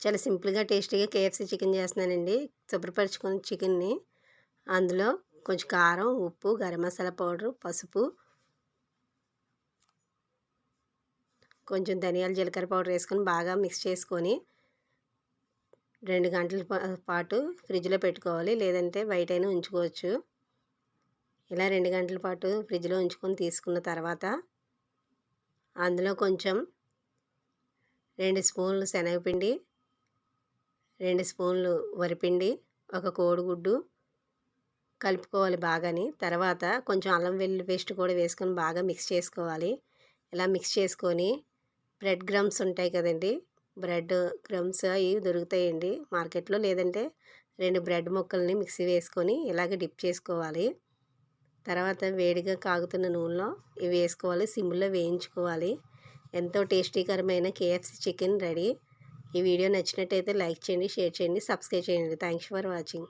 చాలా సింపుల్‌గా, టేస్టీగా కేఎఫ్‌సీ చికెన్ చేస్తున్నానండి. శుభ్రపరచుకొని చికెన్‌ని అందులో కొంచెం కారం, ఉప్పు, గరం మసాలా పౌడరు, పసుపు, కొంచెం ధనియాల, జీలకర్ర పౌడర్ వేసుకొని బాగా మిక్స్ చేసుకొని 2 గంటల పాటు ఫ్రిడ్జ్‌లో పెట్టుకోవాలి. లేదంటే బయటైనా ఉంచుకోవచ్చు. ఇలా 2 గంటల పాటు ఫ్రిడ్జ్‌లో ఉంచుకొని తీసుకున్న తర్వాత అందులో కొంచెం 2 స్పూన్లు శనగపిండి, 2 స్పూన్లు వరిపిండి, ఒక కోడిగుడ్డు కలుపుకోవాలి బాగాని. తర్వాత కొంచెం అల్లం వెల్లుల్లి పేస్ట్ కూడా వేసుకొని బాగా మిక్స్ చేసుకోవాలి. ఇలా మిక్స్ చేసుకొని బ్రెడ్ క్రమ్స్ ఉంటాయి కదండీ! బ్రెడ్ క్రమ్స్ అవి దొరుకుతాయండి మార్కెట్‌లో. లేదంటే 2 బ్రెడ్ ముక్కల్ని మిక్సీ వేసుకొని ఇలాగ డిప్ చేసుకోవాలి. తర్వాత వేడిగా కాగుతున్న నూనెలో ఇవి వేసుకోవాలి. సిమ్‌లో వేయించుకోవాలి. ఎంతో టేస్టీకరమైన కేఎఫ్‌సీ చికెన్ రెడీ. ఈ వీడియో నచ్చినట్టయితే లైక్ చేయండి, షేర్ చేయండి, సబ్స్క్రైబ్ చేయండి. Thanks for watching.